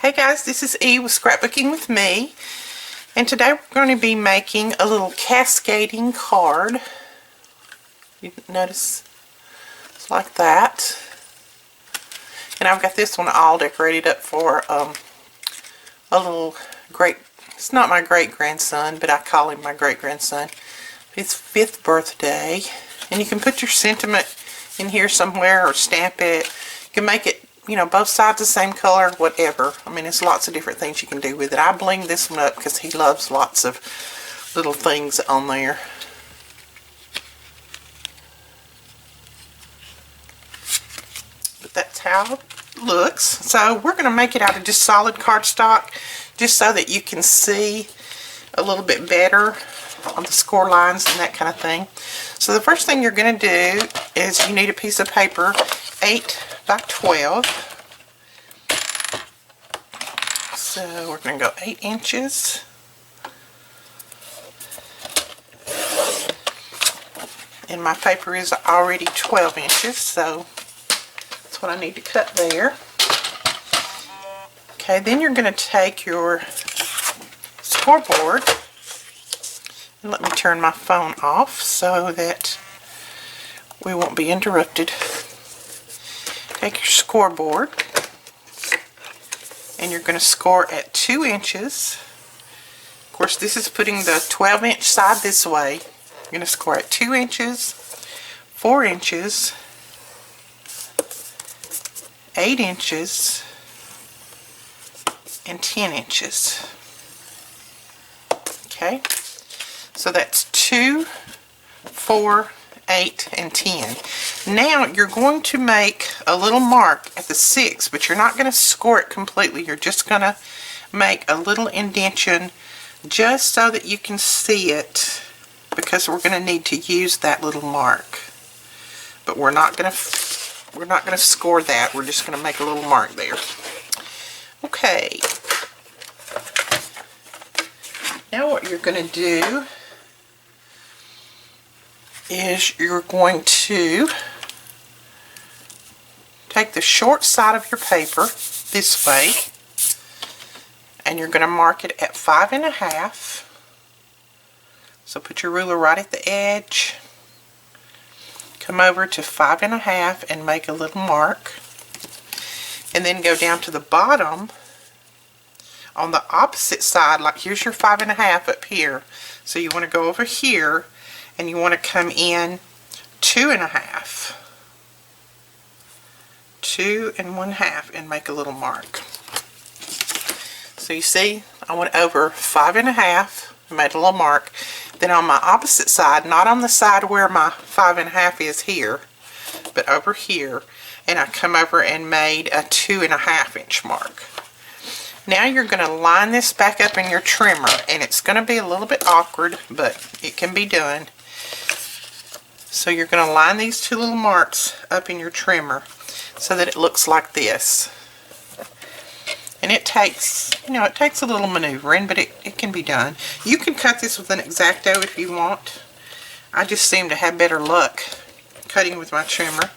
Hey guys, this is E with Scrapbooking with me, and today we're going to be making a little cascading card. You notice it's like that, and I've got this one all decorated up for a little it's not my great-grandson, but I call him my great-grandson, his 5th birthday. And you can put your sentiment in here somewhere or stamp it. You can make it, you know, both sides the same color, whatever. I mean, there's lots of different things you can do with it. I blinged this one up because he loves lots of little things on there. But that's how it looks. So we're going to make it out of just solid cardstock, just so that you can see a little bit better on the score lines and that kind of thing. So the first thing you're going to do is you need a piece of paper 8 by 12. So we're going to go 8 inches. And my paper is already 12 inches, so that's what I need to cut there. Okay, then you're going to take your scoreboard, and let me turn my phone off so that we won't be interrupted. Take your scoreboard, and you're going to score at 2 inches. Of course, this is putting the 12-inch side this way. You're going to score at 2 inches, 4 inches, 8 inches, and 10 inches. Okay, so that's 2, 4, 8, and 10. Now you're going to make a little mark at the 6, but you're not going to score it completely. You're just going to make a little indentation just so that you can see it, because we're going to need to use that little mark. But we're not going to score that. We're just going to make a little mark there. Okay. Now what you're going to do is you're going to take the short side of your paper this way, and you're going to mark it at 5.5. So put your ruler right at the edge, come over to 5.5 and make a little mark, and then go down to the bottom on the opposite side. Like, here's your 5.5 up here, so you want to go over here and you want to come in 2.5, 2 1/2, and make a little mark. So you see, I went over 5.5, made a little mark. Then on my opposite side, not on the side where my 5.5 is here, but over here, and I come over and made a 2.5 inch mark. Now you're going to line this back up in your trimmer, and it's going to be a little bit awkward, but it can be done. So you're going to line these two little marks up in your trimmer so that it looks like this. And it takes, you know, it takes a little maneuvering, but it can be done. You can cut this with an X-Acto if you want. I just seem to have better luck cutting with my trimmer.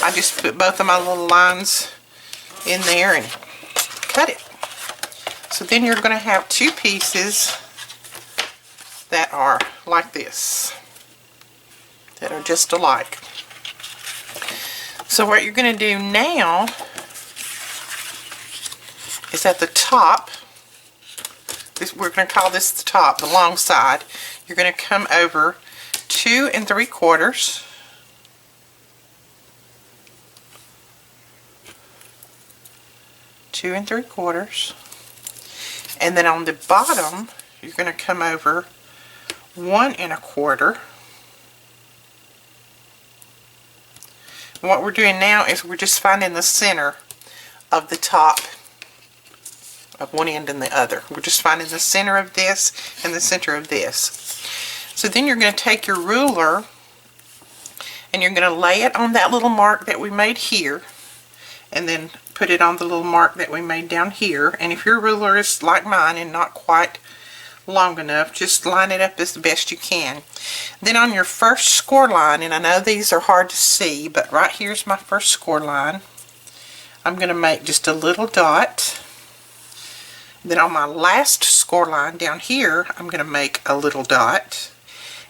I just put both of my little lines in there and cut it. So then you're going to have two pieces that are like this, that are just alike. So what you're going to do now is at the top, we're going to call this the top, the long side. You're going to come over 2 3/4, and then on the bottom you're going to come over 1 1/4. And what we're doing now is we're just finding the center of the top of one end and the other. We're just finding the center of this and the center of this. So then you're going to take your ruler and you're going to lay it on that little mark that we made here, and then put it on the little mark that we made down here. And if your ruler is like mine and not quite long enough, just line it up as the best you can. Then on your first score line, and I know these are hard to see, but right here's my first score line, I'm going to make just a little dot, Then on my last score line down here, I'm going to make a little dot.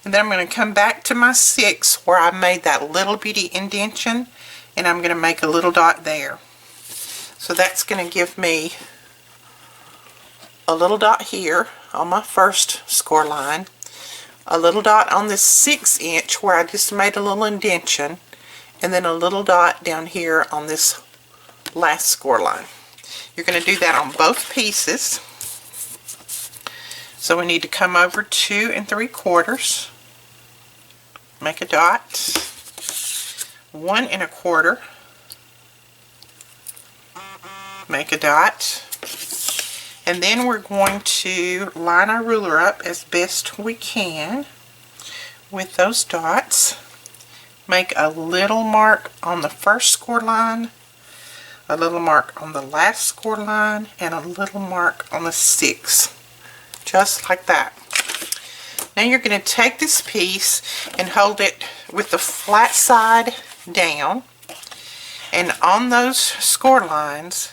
And then I'm going to come back to my 6 where I made that little bitty indentation, and I'm going to make a little dot there. So that's going to give me a little dot here on my first score line, a little dot on this 6" where I just made a little indentation, and then a little dot down here on this last score line. You're going to do that on both pieces. So we need to come over 2 3/4, make a dot, 1 1/4, make a dot, and then we're going to line our ruler up as best we can with those dots. Make a little mark on the first score line, a little mark on the last score line, and a little mark on the 6, just like that. Now you're going to take this piece and hold it with the flat side down, and on those score lines,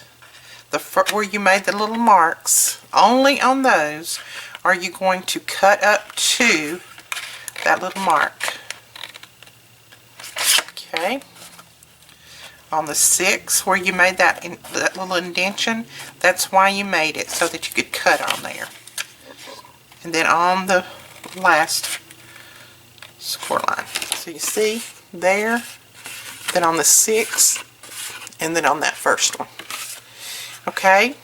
where you made the little marks, only on those are you going to cut up to that little mark. Okay. On the 6 where you made that little indentation, that's why you made it, so that you could cut on there. And then on the last score line. So you see there, then on the 6, and then on that first one. Okay,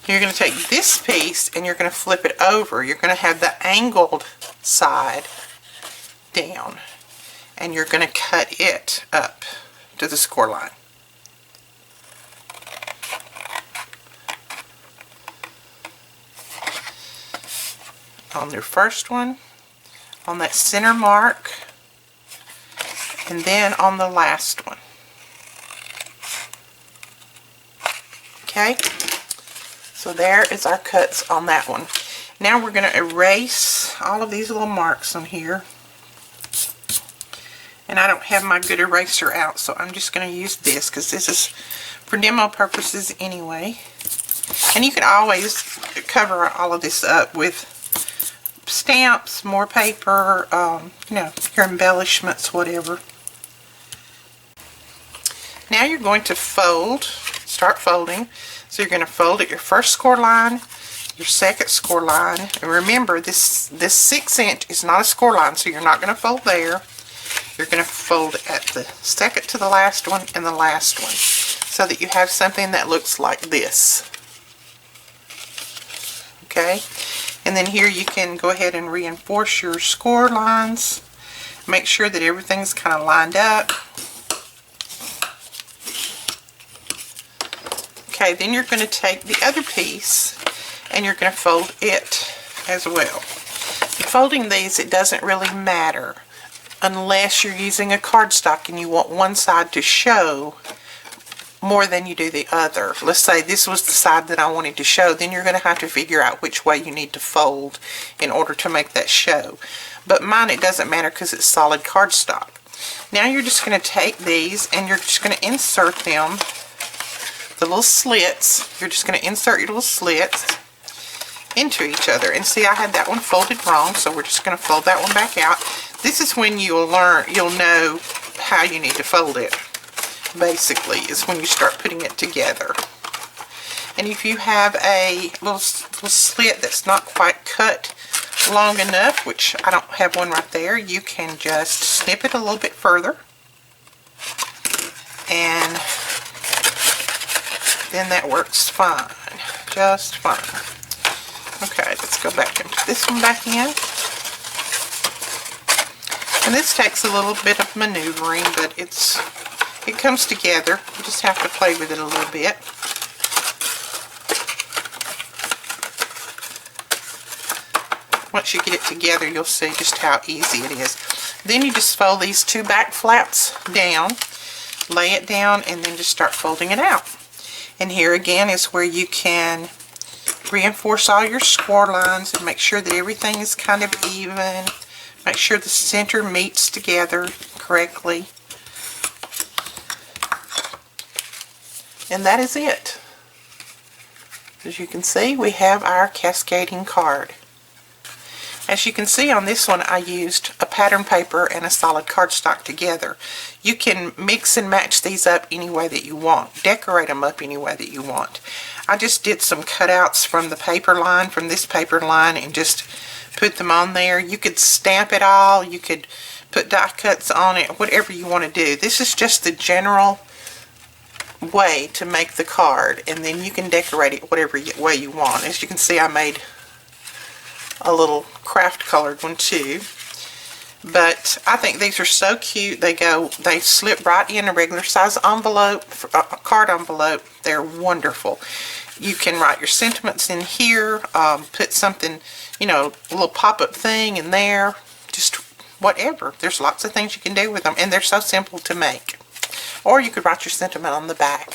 you're going to take this piece and you're going to flip it over. You're going to have the angled side down, and you're going to cut it up to the score line. On your first one, on that center mark, and then on the last one. Okay, so there is our cuts on that one. Now we're going to erase all of these little marks on here. And I don't have my good eraser out, so I'm just going to use this because this is for demo purposes anyway. And you can always cover all of this up with stamps, more paper, you know, your embellishments, whatever. Now you're going to fold, start folding. So you're going to fold at your first score line, your second score line, and remember this 6" is not a score line, so you're not going to fold there. You're going to fold at the second to the last one and the last one, so that you have something that looks like this. Okay, and then here you can go ahead and reinforce your score lines. Make sure that everything's kind of lined up. Okay, then you're going to take the other piece and you're going to fold it as well. In folding these, it doesn't really matter unless you're using a cardstock and you want one side to show more than you do the other. Let's say this was the side that I wanted to show, then you're going to have to figure out which way you need to fold in order to make that show. But mine, it doesn't matter because it's solid cardstock. Now you're just going to take these and you're just going to insert them, the little slits. You're just going to insert your little slits into each other. And see, I had that one folded wrong, so we're just going to fold that one back out. This is when you'll know how you need to fold it, basically, is when you start putting it together. And if you have a little slit that's not quite cut long enough, which I don't have one right there, you can just snip it a little bit further, and then that works fine, just fine. Okay, let's go back and put this one back in. And this takes a little bit of maneuvering, but it comes together. You just have to play with it a little bit. Once you get it together, you'll see just how easy it is. Then you just fold these two back flaps down, lay it down, and then just start folding it out. And here again is where you can reinforce all your score lines and make sure that everything is kind of even. Make sure the center meets together correctly. And that is it. As you can see, we have our cascading card. As you can see on this one, I used a pattern paper and a solid cardstock together. You can mix and match these up any way that you want. Decorate them up any way that you want. I just did some cutouts from the paper line, from this paper line, and just put them on there. You could stamp it all. You could put die cuts on it, whatever you want to do. This is just the general way to make the card, and then you can decorate it whatever way you want. As you can see, I made a little craft colored one too, but I think these are so cute. They slip right in a regular size envelope, card envelope. They're wonderful. You can write your sentiments in here, put something, you know, a little pop-up thing in there, just whatever. There's lots of things you can do with them, and they're so simple to make. Or you could write your sentiment on the back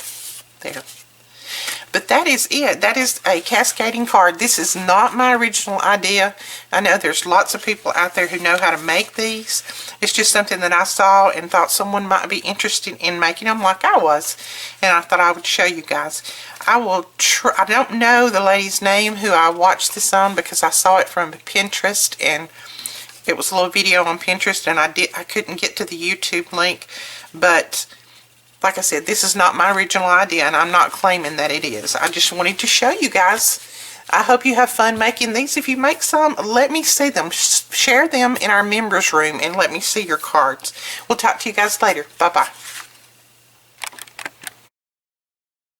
there. But that is it. That is a cascading card. This is not my original idea. I know there's lots of people out there who know how to make these. It's just something that I saw and thought someone might be interested in making them like I was. And I thought I would show you guys. I don't know the lady's name who I watched this on, because I saw it from Pinterest, and it was a little video on Pinterest, and I couldn't get to the YouTube link. But like I said, this is not my original idea, and I'm not claiming that it is. I just wanted to show you guys. I hope you have fun making these. If you make some, let me see them. Share them in our members room and let me see your cards. We'll talk to you guys later. Bye-bye.